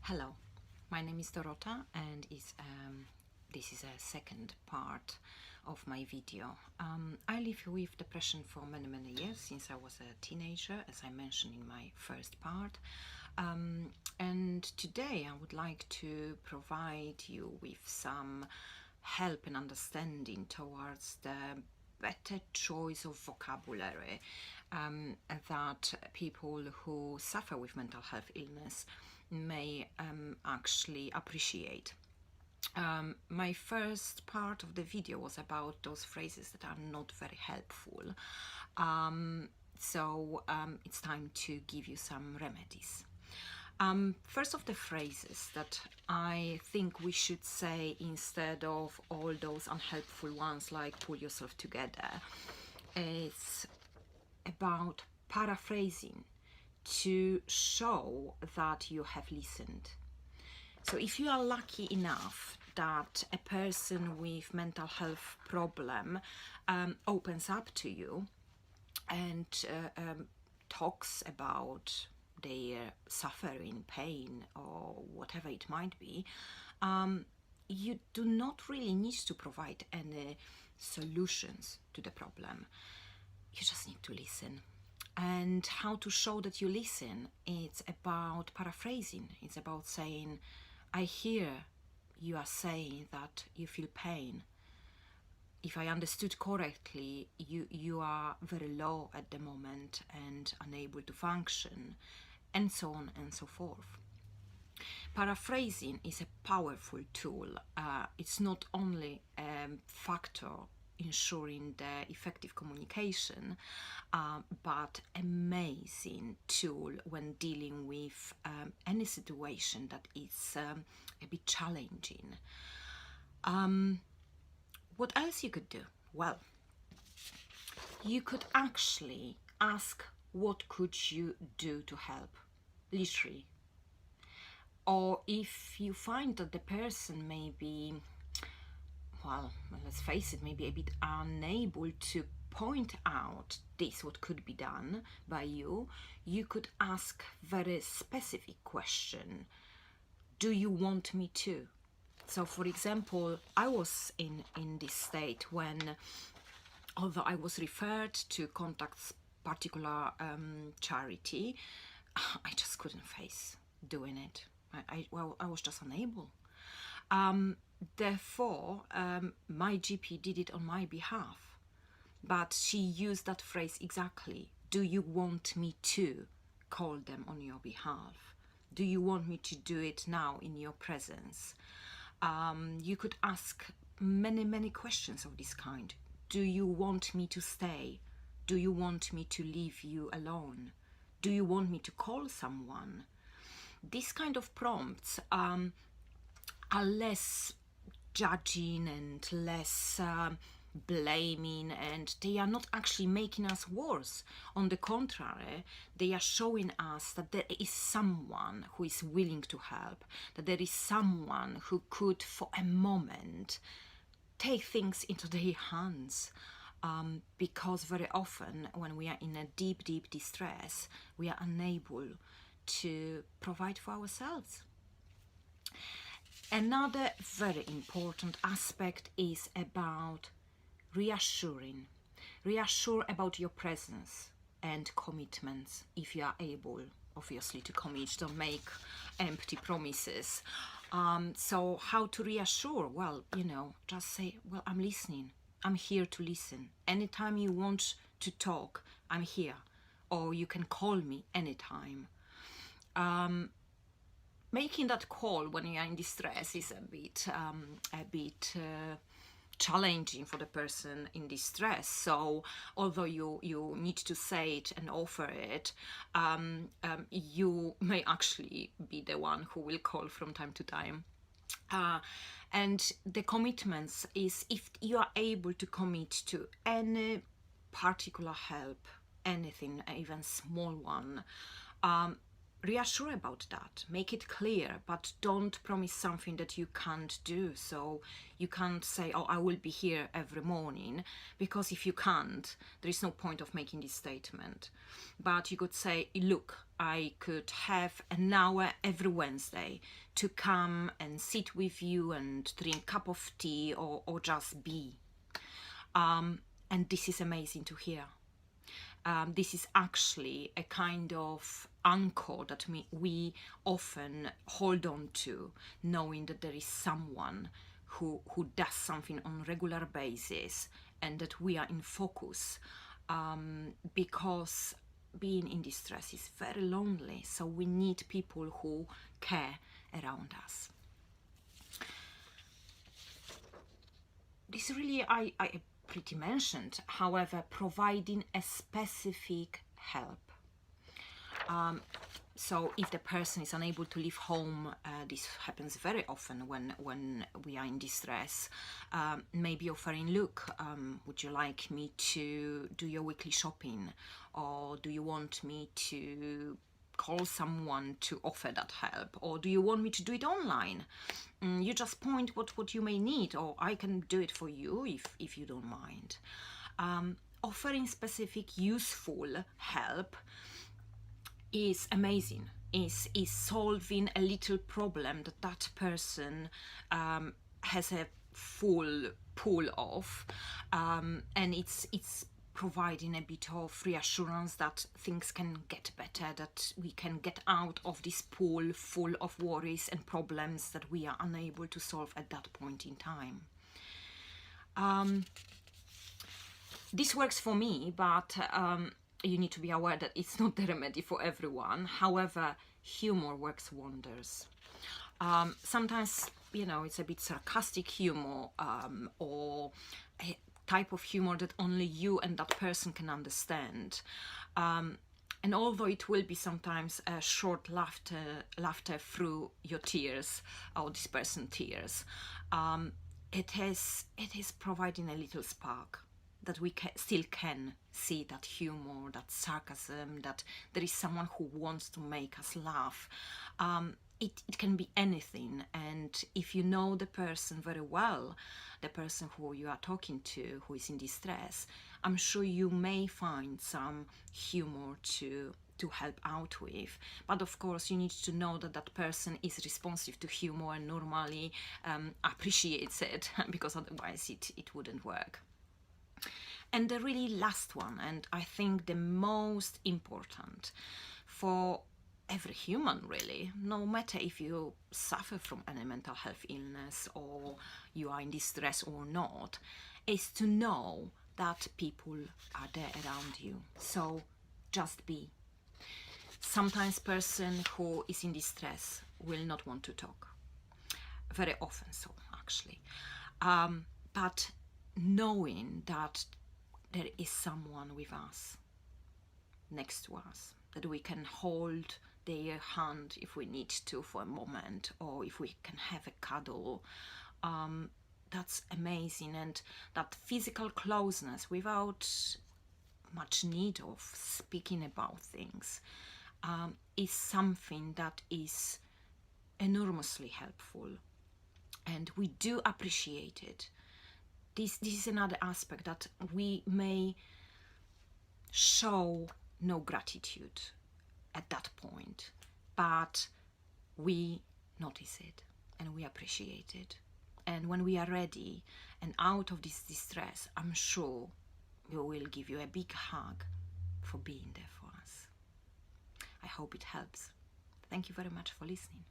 Hello, my name is Dorota and this is a second part of my video. I live with depression for many years, since I was a teenager, as I mentioned in my first part. And today I would like to provide you with some help and understanding towards the better choice of vocabulary that people who suffer with mental health illness may actually appreciate. My first part of the video was about those phrases that are not very helpful. So it's time to give you some remedies. First of the phrases that I think we should say instead of all those unhelpful ones like pull yourself together, is about paraphrasing to show that you have listened. So if you are lucky enough that a person with mental health problem opens up to you and talks about their suffering, pain, or whatever it might be, you do not really need to provide any solutions to the problem. You just need to listen. And how to show that you listen, it's about paraphrasing. It's about saying, I hear you are saying that you feel pain. If I understood correctly, you are very low at the moment and unable to function, and so on and so forth. Paraphrasing is a powerful tool. It's not only a factor ensuring the effective communication, but amazing tool when dealing with any situation that is a bit challenging. What else you could do? Well, you could actually ask, what could you do to help? Literally. Or if you find that the person may be, well, let's face it, maybe a bit unable to point out this, what could be done by you, you could ask very specific question. Do you want me to? So for example, I was in this state when, although I was referred to contact particular charity, I just couldn't face doing it. I was just unable. Therefore, my GP did it on my behalf, but she used that phrase exactly. Do you want me to call them on your behalf? Do you want me to do it now in your presence? You could ask many questions of this kind. Do you want me to stay? Do you want me to leave you alone? Do you want me to call someone? These kind of prompts are less judging and less blaming, and they are not actually making us worse. On the contrary, they are showing us that there is someone who is willing to help, that there is someone who could for a moment take things into their hands. Because very often when we are in a deep distress, we are unable to provide for ourselves. Another very important aspect is about reassuring. Reassure about your presence and commitments if you are able, obviously, to commit. Don't make empty promises. So how to reassure? Well, just say, well, I'm listening. I'm here to listen. Anytime you want to talk, I'm here. Or you can call me anytime. Making that call when you are in distress is a bit challenging for the person in distress. So although you need to say it and offer it, you may actually be the one who will call from time to time. And the commitments is, if you are able to commit to any particular help, anything, even small one, reassure about that, make it clear, but don't promise something that you can't do. So you can't say, oh, I will be here every morning, because if you can't, there is no point of making this statement. But you could say, look, I could have an hour every Wednesday to come and sit with you and drink a cup of tea, or just be. And this is amazing to hear. This is actually a kind of anchor that we often hold on to, knowing that there is someone who does something on a regular basis, and that we are in focus, because being in distress is very lonely, so we need people who care around us. This really, I pretty mentioned, however, providing a specific help. So if the person is unable to leave home, this happens very often when we are in distress, maybe offering, look, would you like me to do your weekly shopping, or do you want me to call someone to offer that help, or do you want me to do it online? You just point what you may need, or I can do it for you if you don't mind. Offering specific useful help is amazing, is solving a little problem that person has a full pull of, and it's providing a bit of reassurance that things can get better, that we can get out of this pool full of worries and problems that we are unable to solve at that point in time. This works for me, but you need to be aware that it's not the remedy for everyone. However, humor works wonders. Sometimes, it's a bit sarcastic humor, or a type of humor that only you and that person can understand. And although it will be sometimes a short laughter through your tears, or this person's tears, it is providing a little spark that we still can see that humor, that sarcasm, that there is someone who wants to make us laugh. It can be anything, and if you know the person very well, the person who you are talking to, who is in distress, I'm sure you may find some humor to help out with. But of course, you need to know that that person is responsive to humor and normally appreciates it, because otherwise it wouldn't work. And the really last one, and I think the most important for every human really, no matter if you suffer from any mental health illness or you are in distress or not, is to know that people are there around you. So just be. Sometimes person who is in distress will not want to talk. Very often so, actually. But knowing that there is someone with us, next to us, that we can hold their hand if we need to for a moment, or if we can have a cuddle, that's amazing. And that physical closeness without much need of speaking about things is something that is enormously helpful, and we do appreciate it. This is another aspect that we may show no gratitude at that point, but we notice it and we appreciate it. And when we are ready and out of this distress, I'm sure we will give you a big hug for being there for us. I hope it helps. Thank you very much for listening.